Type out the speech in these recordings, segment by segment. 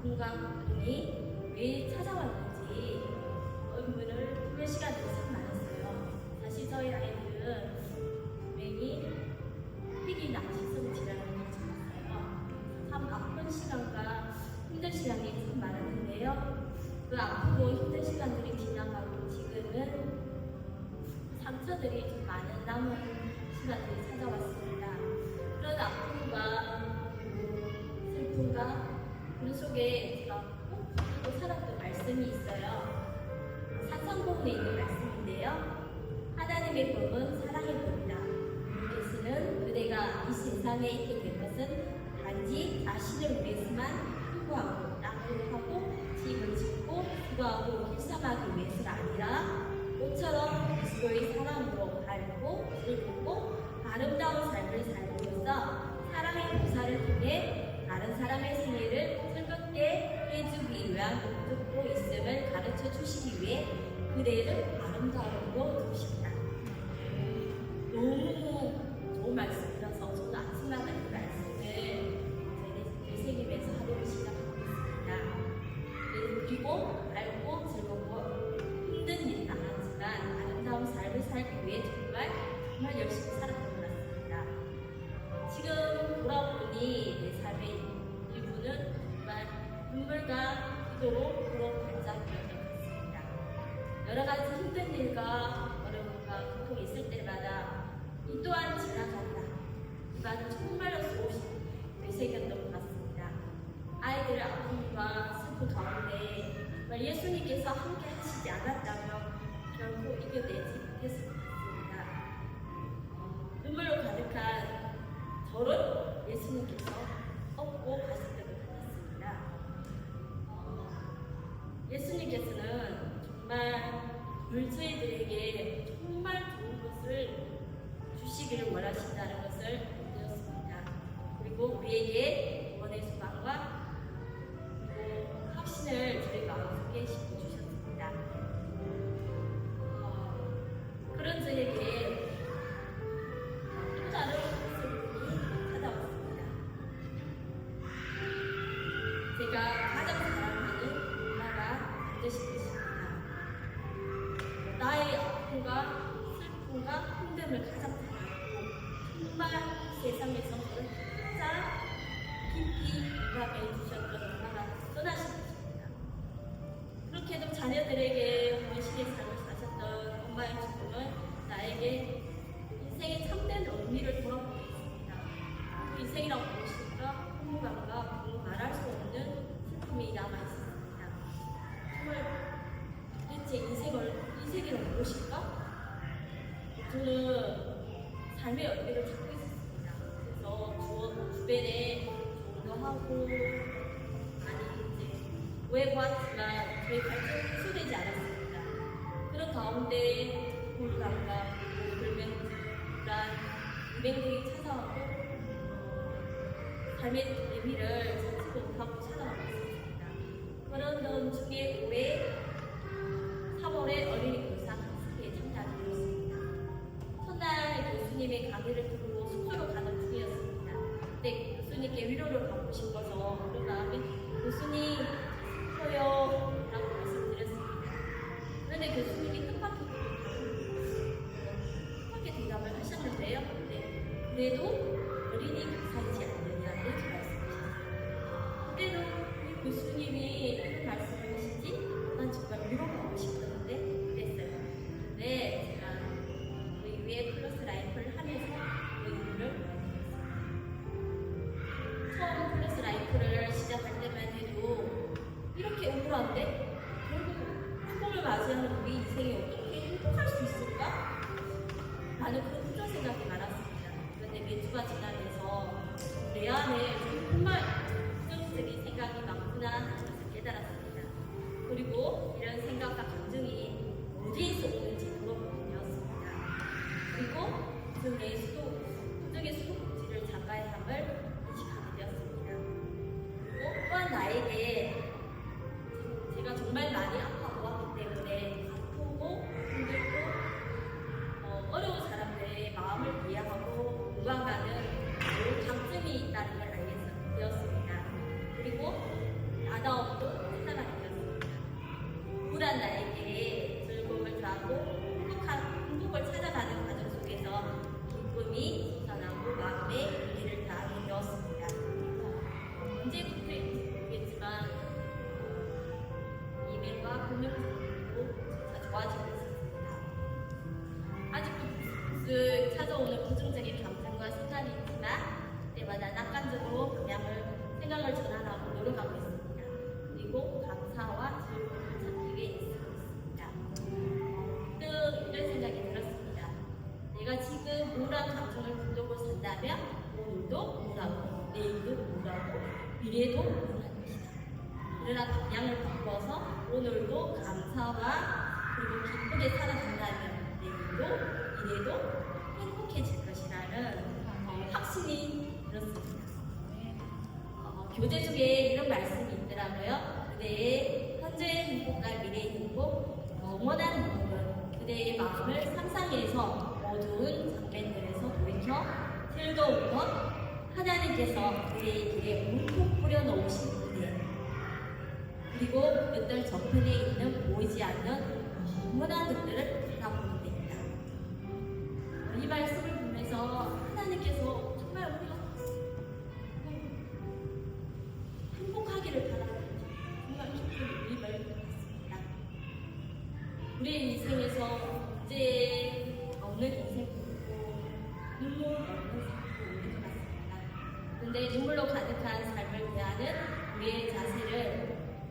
아픔과 고통이 왜 찾아왔는지 의문을 품을 시간들이 참 많았어요. 사실 저희 아이들은 분명히 희귀나 시성 질환을 가지고 있어요. 참 아픈 시간과 힘든 시간이 참 많았는데요. 그 아프고 힘든 시간들이 지나가고 지금은 상처들이 좀 많은 남은 시간들이 찾아왔습니다. 그런 아픔과 슬픔과 그 속에 제가 꼭 붙들고 살았던 말씀이 있어요. 산성복음에 있는 말씀인데요. 하나님의 법은 사랑의 법이다. 예수는 그대가 이 세상에 있게 된 것은 단지 자신을 위해서만 투구하고 땅을 하고 집을 짓고 수고하고 일삼하기 위해서가 아니라 꽃처럼 그리스도의 사랑으로 밝고 즐겁고 아름다운 삶을 살면서 사랑의 보살을 통해 다른 사람의 생애를 즐겁게 해주기 위한 목적도 있음을 가르쳐 주시기 위해 그대를 아름다움으로 두신다. 너무 좋은 말씀이라서 저는 아침마다 이 말씀을 되새기면서 하루를 시작하고 있습니다. 그리고 밝고 즐겁고 힘든 일이 많았지만 아름다운 삶을 살기 위해 정말 열심히 살았던 것 같습니다. 지금 돌아보니 내 삶의 일부는 정말 눈물과 기도로 그런 발작이었던 것 같습니다. 여러 가지 힘든 일과 어려움과 고통이 있을 때마다 이 또한 지나간다. 이건 정말로 좋으신 되새겼던 것 같습니다. 아이들의 아픔과 슬픔 가운데 정말 예수님께서 함께 하시지 않았다면 결코 이겨내지 못했을 것 같습니다. 눈물로 가득한 저를 예수님께서 업고 가셨던 것 같습니다. 예수님께서는 정말 물주의들에게 정말 좋은 것을 주시기를 원하신다는 것을 배웠습니다. 그리고 우리에게 원의 소망과 확신을 저희 마음속에 심어주셨습니다. 그런 저에게 또 다른 모습이 찾아왔습니다. 제가 가장 사랑하는 엄마가 반드시 계십니다. 나의 아픔과 슬픔과 힘듦을 가장 사랑하고 정말 세상에서 저를 가장 깊이 공감해 주셨던 엄마가 떠나신 것입니다. 그렇게도 자녀들에게 원신의 삶을 사셨던 엄마의 죽음은 나에게 인생의 참된 의미를 돌아보고 있습니다. 그 인생이라고 무엇일까? 허무감과 말할 수 없는 슬픔이 남아있습니다. 정말 도대체 인생이란 무엇일까? 저는 삶의 의미를 찾고 있었습니다. 그래서 주변에 조언도 하고 많이 이제 구해보았지만 저희 갈증이 해소되지 않았습니다. 그런 가운데 우울감과 불면증, 불안, 불행들이 찾아오고 삶의 의미를 찾지 못하고 살아가고 있습니다. 그런 중에 올해 3월에 어린이 교사 학습회에 참여하게 되었습니다. 첫날 교수님의 강의를 듣고 숙소로 가는 중이었습니다. 그때 교수님께 위로를 받고 싶어서 그런 다음에 교수님 싶어요 라고 말씀드렸습니다. 그런데 교수님이 뜻밖의 대답을 하셨는데요. 네, 그래도 어린이 교사이지 않느냐는 말씀하셨어요. 그때도 이 교수님이 이런 말씀을 하시지? 난 정말 위로받고 싶었는데 그랬어요. 근데 제가 그 위에 플러스 라이프를 하면서 그 이유를 알아들었습니다. 처음 플러스 라이프를 시작할 때만 해도 이렇게 우울한데 결국 죽음을 맞이하는 우리 인생이 어떻게 행복할 수 있을까? 나는 그런 부정 생각이 많았습니다. 그런데 몇 주가 지나면서 내 안에 정말 부정적인 생각이 많구나 하는 것을 깨달았습니다. 그리고 이런 생각과 우울한 나에게 즐거움을 더하고 행복을 찾아가는 과정 속에서 기쁨이 솟아나고 마음에 의미를 더하게 되었습니다. 언제부터인지 모르겠지만 이민과 금융적으로 점차 좋아지고 있습니다. 아직도 불쑥 찾아오는 부정적인 감정과 생각이 있지만 때마다 낙관적으로 생각을 전환하고 노력하고 있습니다. 그리고 감사와 즐거움을 찾기 위해 애쓰고 있습니다. 문득 이런 생각이 들었습니다. 내가 지금 우울한 감정을 붙들고 산다면 오늘도 우울하고 내일도 우울하고 미래도 우울한 것이다. 그러나 방향을 바꿔서 오늘도 감사와 그리고 기쁘게 살아간다면 내일도 미래도 행복해질 것이라는 확신이 들었습니다. 교재 속에 이런 말씀이 있더라고요. 그대의 현재의 행복과 미래의 행복, 영원한 행복은 그대의 마음을 상상해서 어두운 장면들에서 돌이켜 즐거운 것, 하나님께서 그대의 길에 뭉툭 뿌려놓으신 그대, 그리고 그들 저편에 있는 보이지 않는 영원한 것들을 바라보는 데입니다. 이 말씀을 보면서 하나님께서 정말 우리가 행복하기를 바라는 정말 깊은 의미를 받습니다. 우리의 인생에서 문제 없는 인생도 있고 눈물 없는 삶도 있는 것 같습니다. 그런데 눈물로 가득한 삶을 대하는 우리의 자세를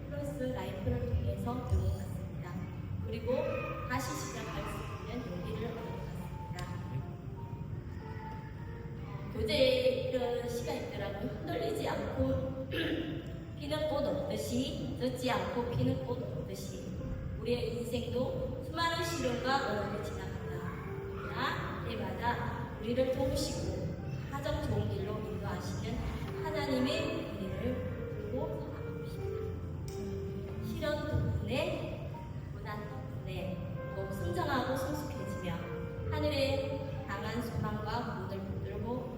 플러스 라이프를 통해서 배운 것 같습니다. 그리고 다시 시작할 수 있는 용기를 얻은 것 같습니다. 교재에 이런 시가 있더라고요. 흔들리지 않고 피는 꽃 없듯이, 젖지 않고 피는 꽃 없듯이 우리의 인생도 수많은 시련과 어려움을 지나간다. 그러나 때마다 우리를 도우시고 가장 좋은 길로 인도하시는 하나님의 은혜를 들고 살아갑시다. 시련 덕분에, 고난 덕분에 더욱 성장하고 성숙해지며 하늘의 강한 소망과 문을 붙들고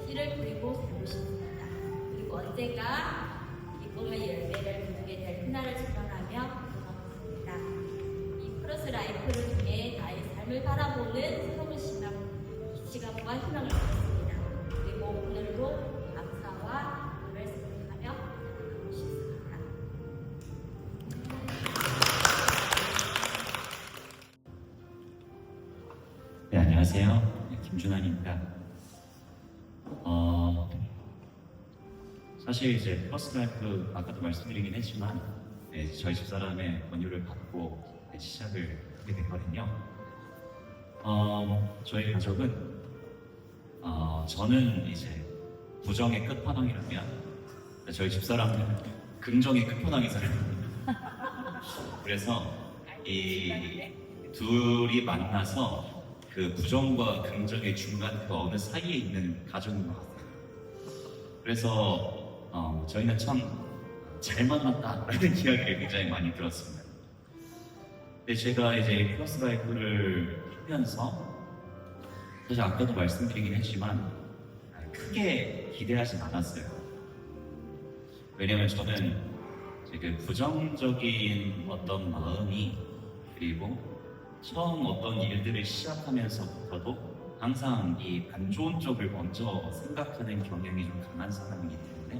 씨를 뿌리고 살고 싶습니다. 그리고 언젠가 기쁨의 열매를 거두게 될 그날을 소망하며 기도합니다. 이 플러스 라이프를 통해 나의 삶을 바라보는 새로운 시각과 희망을 갖습니다. 그리고 오늘도 감사와 은혜를 생각하며 살아가고 싶습니다. 네, 안녕하세요. 김준환입니다. 사실 이제 플러스 라이프 아까도 말씀드리긴 했지만 저희 집사람의 권유를 받고 시작을 하게 됐거든요. 저희 가족은 저는 이제 부정의 끝판왕이라면 저희 집사람은 긍정의 끝판왕이 살아요. 그래서 이 둘이 만나서 그 부정과 긍정의 중간 그 어느 사이에 있는 가족인 것 같아요. 그래서 저희는 참 잘 만났다라는 이야기를 굉장히 많이 들었습니다. 근데 제가 이제 플러스 라이프를 하면서 사실 아까도 말씀드리긴 했지만 크게 기대하진 않았어요. 왜냐면 저는 지금 부정적인 어떤 마음이, 그리고 처음 어떤 일들을 시작하면서부터도 항상 이 안 좋은 쪽을 먼저 생각하는 경향이 좀 강한 사람이기 때문에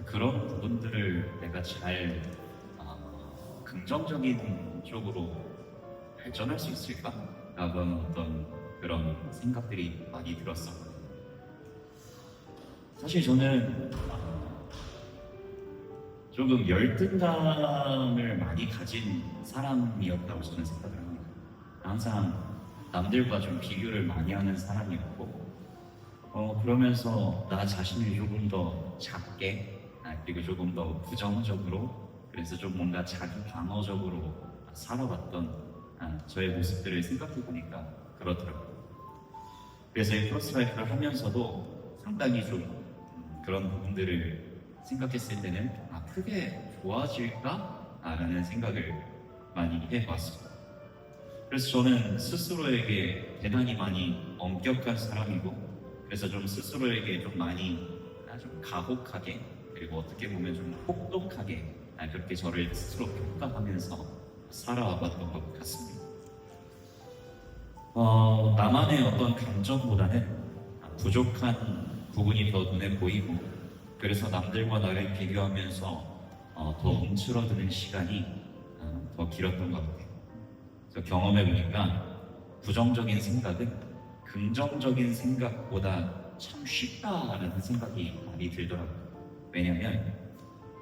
그런 부분들을 내가 잘 긍정적인 쪽으로 발전할 수 있을까? 라고 하는 어떤 그런 생각들이 많이 들었었거든요. 사실 저는 조금 열등감을 많이 가진 사람이었다고 저는 생각을 합니다. 항상 남들과 좀 비교를 많이 하는 사람이었고, 그러면서 나 자신을 조금 더 작게, 그리고 조금 더 부정적으로, 그래서 좀 뭔가 자기 방어적으로 살아왔던 저의 모습들을 생각해보니까 그렇더라고요. 그래서 이 플러스 라이프를 하면서도 상당히 좀 그런 부분들을 생각했을 때는 크게 좋아질까? 라는 생각을 많이 해봤습니다. 그래서 저는 스스로에게 대단히 많이 엄격한 사람이고, 그래서 좀 스스로에게 좀 많이 좀 가혹하게, 그리고 어떻게 보면 좀 혹독하게 그렇게 저를 스스로 평가하면서 살아와봤던 것 같습니다. 나만의 어떤 감정보다는 부족한 부분이 더 눈에 보이고, 그래서 남들과 나를 비교하면서 더 움츠러드는 시간이 더 길었던 것 같아요. 그래서 경험해보니까 부정적인 생각은 긍정적인 생각보다 참 쉽다라는 생각이 많이 들더라고요. 왜냐하면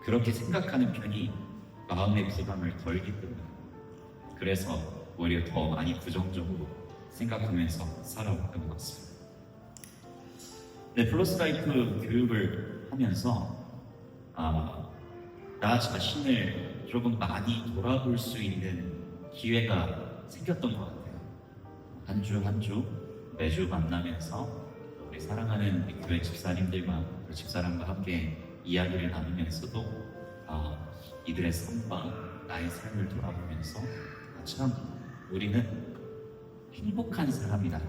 그렇게 생각하는 편이 마음의 부담을 덜기 때문에, 그래서 오히려 더 많이 부정적으로 생각하면서 살아왔던 것 같습니다. 네, 플러스 라이프 교육을 하면서 나 자신을 조금 많이 돌아볼 수 있는 기회가 생겼던 것 같아요. 한 주 한 주 매주 만나면서 우리 사랑하는 우리 교회 집사님들과 집사람과 함께 이야기를 나누면서도 이들의 삶과 나의 삶을 돌아보면서 참 우리는 행복한 사람이다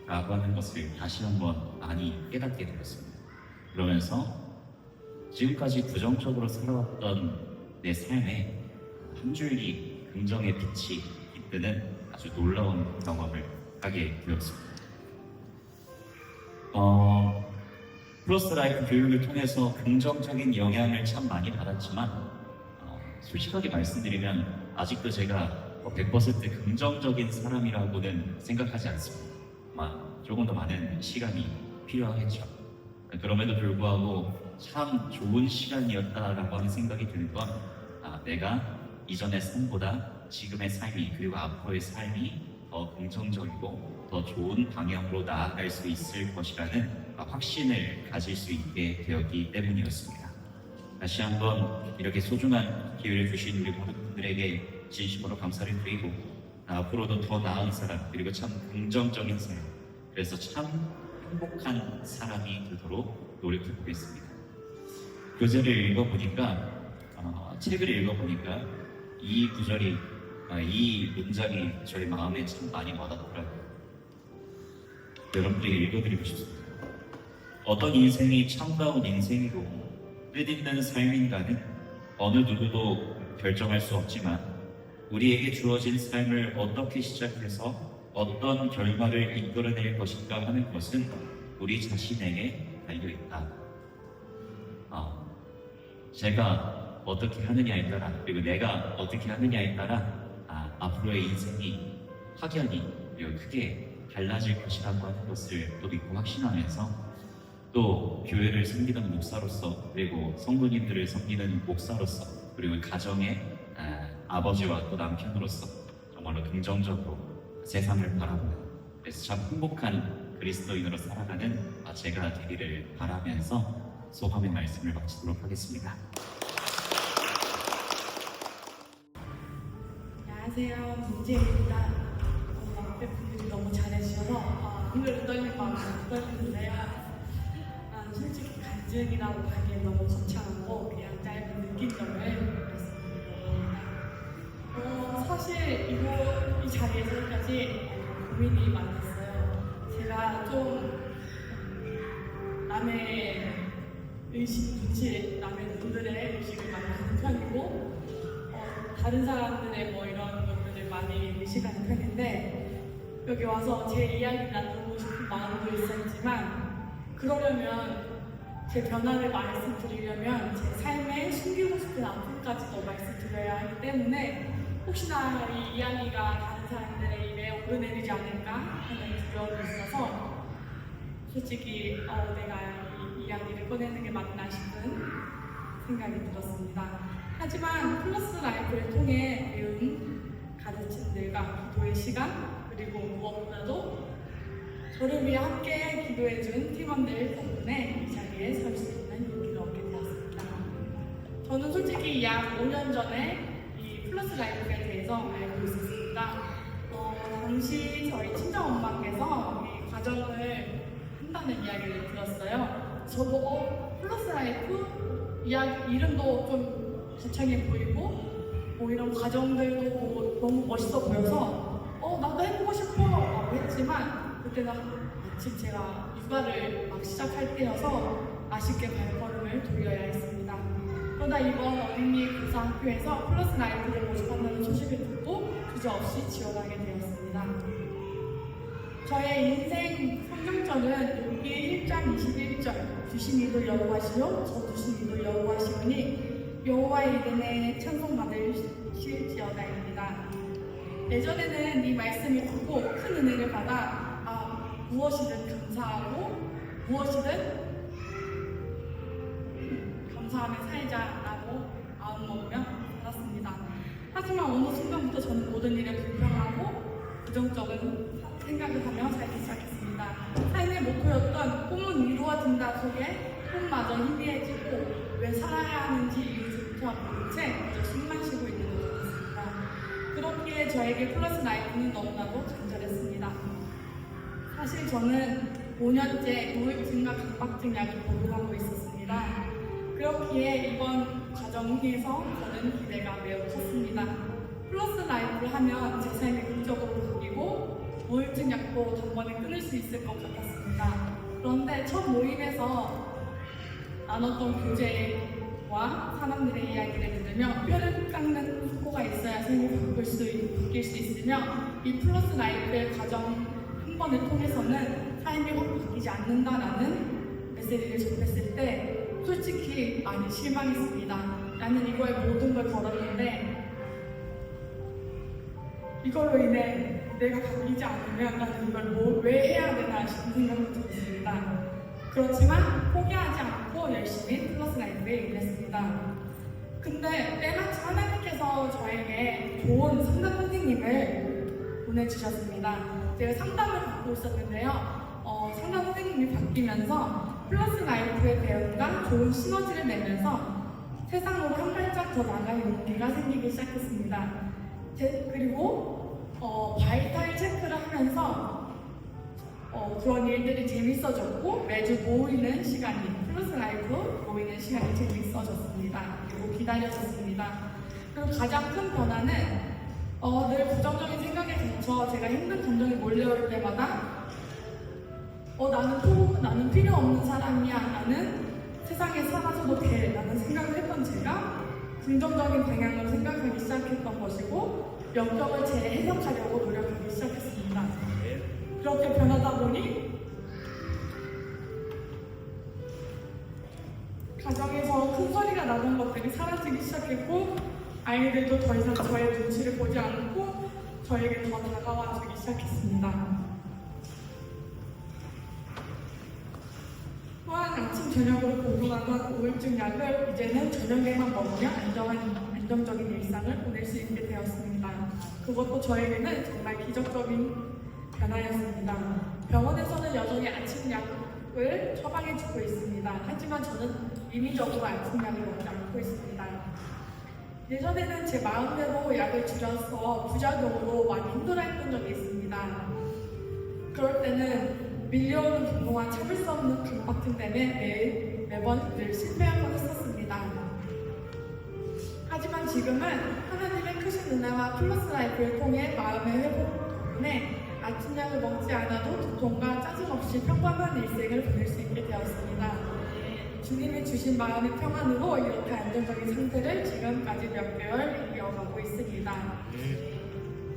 라고 하는 것을 다시 한번 많이 깨닫게 되었습니다. 그러면서 지금까지 부정적으로 살아왔던 내 삶에 한 줄기 긍정의 빛이 깃드는 아주 놀라운 경험을 하게 되었습니다. 플러스 라이프 교육을 통해서 긍정적인 영향을 참 많이 받았지만 솔직하게 말씀드리면 아직도 제가 100% 긍정적인 사람이라고는 생각하지 않습니다. 아마 조금 더 많은 시간이 필요하겠죠. 그럼에도 불구하고 참 좋은 시간이었다라고 하는 생각이 드는 건 내가 이전의 삶보다 지금의 삶이, 그리고 앞으로의 삶이 더 긍정적이고 더 좋은 방향으로 나아갈 수 있을 것이라는 확신을 가질 수 있게 되었기 때문이었습니다. 다시 한번 이렇게 소중한 기회를 주신 우리 모든 분들에게 진심으로 감사를 드리고 앞으로도 더 나은 사람, 그리고 참 긍정적인 사람, 그래서 참 행복한 사람이 되도록 노력해 보겠습니다. 교재를 읽어보니까 책을 읽어보니까 이 구절이 이 문장이 저희 마음에 참 많이 와닿더라고요. 여러분들에게 읽어드리고 싶습니다. 어떤 인생이 참다운 인생이고 뜻있는 삶인가는 어느 누구도 결정할 수 없지만 우리에게 주어진 삶을 어떻게 시작해서 어떤 결과를 이끌어낼 것인가 하는 것은 우리 자신에게 달려있다. 제가 어떻게 하느냐에 따라, 그리고 내가 어떻게 하느냐에 따라 앞으로의 인생이 확연히 그리고 크게 달라질 것이라고 하는 것을 또 믿고 확신하면서 또 교회를 섬기는 목사로서, 그리고 성도님들을 섬기는 목사로서, 그리고 가정의 아버지와 또 남편으로서 정말로 긍정적으로 세상을 바라보는, 그래서 참 행복한 그리스도인으로 살아가는 제가 되기를 바라면서 소감의 말씀을 마치도록 하겠습니다. 안녕하세요, 문지혜입니다. 앞에 분들이 너무 잘해주셔서 오늘 떨릴 마음이 떨리는데요. 솔직히 간증이라고 하기엔 너무 거창하고 그냥 짧은 느낀점을 말씀드리려고 합니다. 사실 이 자리에 서기까지 고민이 많았어요. 제가 좀 남의 분들의 의식을 많이 하는 편이고 다른 사람들의 이런 것들을 많이 의식하는 편인데 여기 와서 제 이야기 나누고 싶은 마음도 있었지만 그러려면 제 변화를 말씀드리려면 제 삶에 숨기고 싶은 아픔까지도 말씀드려야 하기 때문에 혹시나 이 이야기가 다른 사람들의 입에 오르내리지 않을까 하는 두려움이 있어서 솔직히 내가 이 이야기를 꺼내는 게 맞나 싶은 생각이 들었습니다. 하지만 플러스 라이프를 통해 배운 가르침들과 기도의 시간, 그리고 무엇보다도 저를 위해 함께 기도해준 팀원들 덕분에 이 자리에 설 수 있는 용기를 얻게 되었습니다. 저는 솔직히 약 5년 전에 이 플러스 라이프에 대해서 알고 있었습니다. 당시 저희 친정엄마께서 이 과정을 한다는 이야기를 들었어요. 저보고 플러스 라이프 이야기 이름도 좀 거창해 보이고 이런 과정들도 보고 너무 멋있어 보여서 나도 해보고 싶어 라고 했지만 그때는 마침 제가 육아를 막 시작할 때여서 아쉽게 발걸음을 돌려야 했습니다. 그러다 이번 어린이 교사 학교에서 플러스 라이프를 모집한다는 소식을 듣고 주저없이 지원하게 되었습니다. 저의 인생 성경절은 욥기 1장 21절 주신 이도 여호와시요 저 주신 이도 여호와시오니 여호와의 이름에 찬송받으실지어다입니다. 예전에는 이 말씀을 듣고 큰 은혜를 받아 무엇이든 감사하고 무엇이든 감사하며 살자라고 마음먹으며 살았습니다. 하지만 어느 순간부터 저는 모든 일에 불평하고 부정적인 생각을 하며 살기 시작했습니다. 삶의 목표였던 꿈은 이루어진다 속에 꿈마저 희미해지고 왜 살아야 하는지 이유조차 모른 채 그저 숨만 쉬고 있는 것 같았습니다. 그렇기에 저에게 플러스 라이프는 너무나도 간절했습니다. 사실 저는 5년째 우울증과 강박증 약을 복용하고 있었습니다. 그렇기에 이번 과정에서 저는 기대가 매우 컸습니다. 플러스 라이프를 하면 제 삶이 긍정적으로 바뀌고 우울증 약도 단번에 끊을 수 있을 것 같았습니다. 그런데 첫 모임에서 나눴던 교제와 사람들의 이야기를 들으며 뼈를 깎는 후보가 있어야 삶이 바뀔 수 있으며 이 플러스 라이프의 과정 한 번을 통해서는 삶이 확 바뀌지 않는다라는 메시지를 접했을 때 솔직히 많이 실망했습니다. 나는 이거에 모든 걸 걸었는데 이걸로 인해 내가 바뀌지 않으면 나는 이걸 왜 해야 되나 싶은 생각이 들었습니다. 그렇지만 포기하지 않고 열심히 플러스 라이프에 임했습니다. 근데 때마침 하나님께서 저에게 좋은 상담 선생님을 보내주셨습니다. 제가 상담을 받고 있었는데요. 상담 선생님이 바뀌면서 플러스 라이프의 배움과 좋은 시너지를 내면서 세상으로 한 발짝 더 나갈 용기가 생기기 시작했습니다. 그리고 바이탈 체크를 하면서 그런 일들이 재밌어졌고 매주 모이는 시간이 플러스 라이프 모이는 시간이 재밌어졌습니다. 그리고 기다려졌습니다. 그리고 가장 큰 변화는 늘 부정적인 생각에 갇혀 제가 힘든 감정이 몰려올 때마다 나는 필요 없는 사람이야. 나는 세상에 살아서도 돼. 라는 생각을 했던 제가 긍정적인 방향으로 생각하기 시작했던 것이고 역경을 재해석하려고 노력하기 시작했습니다. 그렇게 변하다 보니 가정에서 큰 소리가 나는 것들이 사라지기 시작했고 아이들도 더 이상 저의 눈치를 보지 않고 저에게 더 다가와주기 시작했습니다. 또한 아침 저녁으로 복용하던 우울증 약을 이제는 저녁에만 먹으며 안정적인 일상을 보낼 수 있게 되었습니다. 그것도 저에게는 정말 기적적인 변화였습니다. 병원에서는 여전히 아침 약을 처방해주고 있습니다. 하지만 저는 임의적으로 아침 약을 먹지 않고 있습니다. 예전에는 제 마음대로 약을 줄여서 부작용으로 많이 힘들어했던 적이 있습니다. 그럴 때는 밀려오는 분노와 참을 수 없는 강박증 때문에 매번 늘 실패하곤 했었습니다. 하지만 지금은 하나님의 크신 은혜와 플러스 라이프를 통해 마음의 회복 덕분에 아침약을 먹지 않아도 두통과 짜증 없이 평범한 일생을 보낼 수 있게 되었습니다. 주님이 주신 마음의 평안으로 이렇게 안정적인 상태를 지금까지 몇 개월 이어가고 있습니다.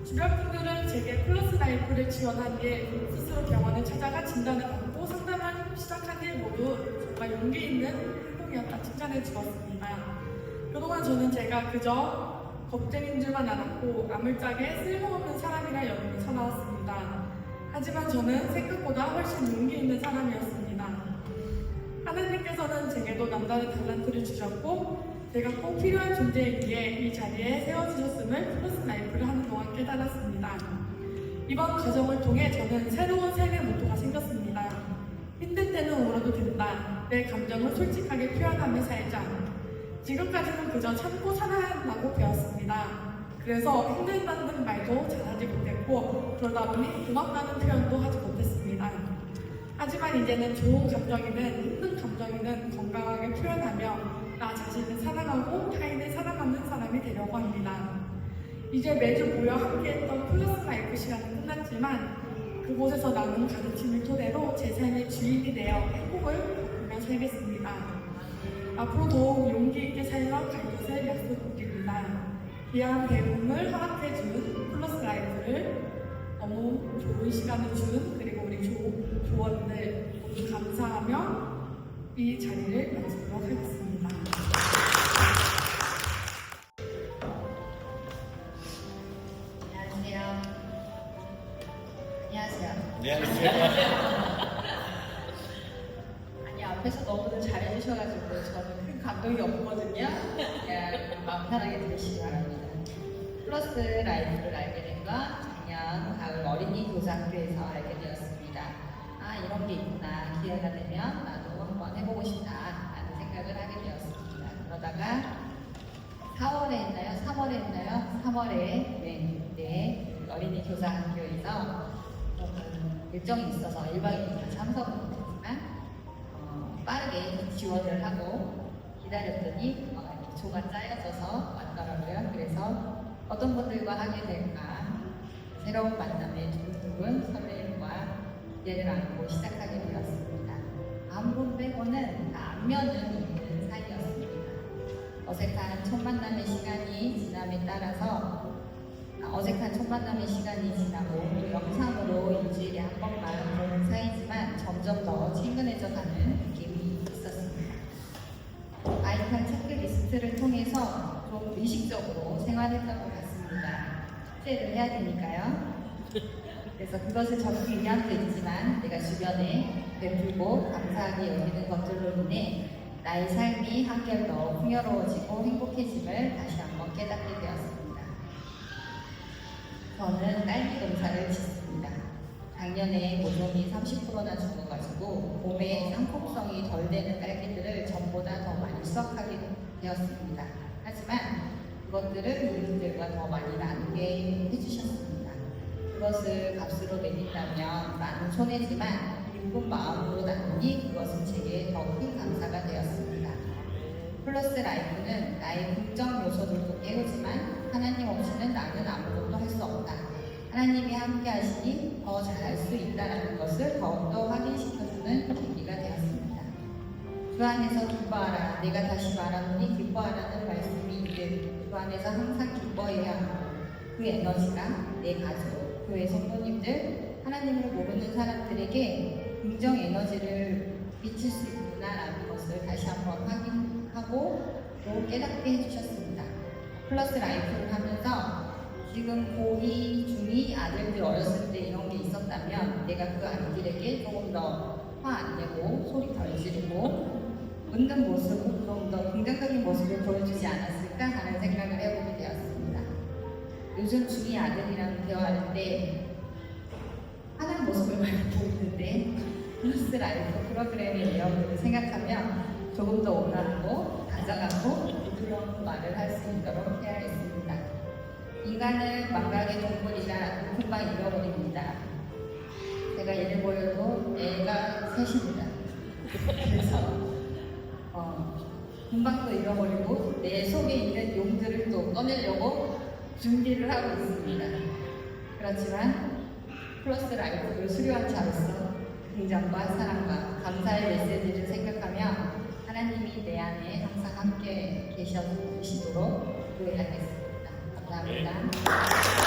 주변 분들은 제게 플러스 라이프를 지원한 뒤에 스스로 병원을 찾아가 진단을 받고 상담을 시작한 일 모두 정말 용기 있는 행동이었다 칭찬해 주었습니다. 그동안 저는 제가 그저 겁쟁인 줄만 알았고 아물짝에 쓸모없는 사람이라 여기서 살아왔습니다. 하지만 저는 생각보다 훨씬 용기 있는 사람이었습니다. 하나님께서는 제게도 남다른 달란트를 주셨고 제가 꼭 필요한 존재이기에 이 자리에 세워주셨음을 플러스 라이프를 하는 동안 깨달았습니다. 이번 과정을 통해 저는 새로운 삶의 모토가 생겼습니다. 힘들 때는 울어도 된다. 내 감정을 솔직하게 표현하며 살자. 지금까지는 그저 참고 살아야라고 배웠습니다. 그래서 힘들다는 말도 잘하지 못했고 그러다 보니 고맙다는 표현도 하지 못했습니다. 하지만 이제는 좋은 감정이든 힘든 감정이든 건강하게 표현하며 나 자신을 사랑하고 타인을 사랑하는 사람이 되려고 합니다. 이제 매주 모여 함께했던 플러스 라이프 시간은 끝났지만 그곳에서 나눈 가르침을 토대로 제 삶의 주인이 되어 행복을 바꾸며 살겠습니다. 앞으로 더욱 용기 있게 살려갈 것을 약속드립니다. 귀한 배움을 허락해준 플러스 라이프를 너무 좋은 시간을 준 그리고 우리 조원들 모두 감사하며 이 자리를 마치도록 하겠습니다. 안녕하세요. 아니 앞에서 너무들 잘해주셔가지고 저는 큰 감동이 없거든요. 그냥 마음 편하게 들으시기 바랍니다. 플러스 라이프를 알게 된 건 작년 가을 어린이 교사학교에서 알게 되었습니다. 아 이런 게 있구나. 기회가 되면 나도 한번 해보고 싶다라는 생각을 하게 되었습니다. 그러다가 4월에 했나요? 3월에 했나요? 3월에 네, 어린이 교사학교에서 일정이 있어서 1박 2일 참석은 못했지만 빠르게 지원을 하고 기다렸더니 이렇게 조가 짜여져서 왔더라고요. 그래서 어떤 분들과 하게 될까 새로운 만남에 두근두근 설레임과 기대를 안고 시작하게 되었습니다. 한 분 빼고는 다 안면은 있는 사이였습니다. 어색한 첫 만남의 시간이 지남에 따라서 어색한 첫 만남의 시간이 지나고 또 영상으로 일주일에 한 번만 보는 사이지만 점점 더 친근해져 가는 느낌이 있었습니다. 아이칸 체크리스트를 통해서 좀 의식적으로 생활했던 것 같습니다. 숙제를 해야 되니까요. 그래서 그것을 적기 위함도 있지만 내가 주변에 베풀고 감사하게 여기는 것들로 인해 나의 삶이 한결 더 풍요로워지고 행복해짐을 다시 한번 깨닫게 되었습니다. 저는 딸기 농사를 짓습니다. 작년에 모종이 30%나 죽어가지고 봄에 상품성이 덜 되는 딸기들을 전보다 더 많이 수확하게 되었습니다. 하지만 그것들을 이웃들과 더 많이 나누게 해주셨습니다. 그것을 값으로 매긴다면 많은 손해지만 기쁜 마음으로 나누니 그것은 제게 더 큰 감사가 되었습니다. 플러스 라이프는 나의 긍정 요소들도 깨우지만 하나님 없이는 나는 아무것도 할 수 없다. 하나님이 함께 하시니 더 잘할 수 있다는 것을 더욱더 확인시켜주는 계기가 되었습니다. 주 안에서 기뻐하라. 내가 다시 말하노니 기뻐하라는 말씀이 있듯 주 안에서 항상 기뻐해야 하고 그 에너지가 내 가족, 교회 성도님들, 하나님을 모르는 사람들에게 긍정 에너지를 미칠 수 있구나라는 것을 다시 한번 확인하고 또 깨닫게 해주셨습니다. 플러스 라이프를 하면서 지금 고2, 중2 아들들 어렸을 때 이런 게 있었다면 내가 그 아이들에게 조금 더 화 안 내고 소리 덜 지르고 웃는 모습, 좀 더 긍정적인 모습을 보여주지 않았을까 하는 생각을 해보게 되었습니다. 요즘 중2 아들이랑 대화할 때 화난 모습을 많이 보이는데 플러스 라이프 프로그램의 내용들을 생각하면 조금 더 온화하고 다정하고 그런 말을 할 수 있도록 해야겠습니다. 인간은 망각의 동물이라 금방 잃어버립니다. 제가 예를 보여도 애가 셋입니다. 그래서 금방 또 잃어버리고 내 속에 있는 용들을 또 꺼내려고 준비를 하고 있습니다. 그렇지만 플러스 라이프를 수료한 자로서 긍정과 사랑과 감사의 메시지를 생각하며 하나님이 내 안에 항상 함께 계셔주시도록 기도하겠습니다. 감사합니다.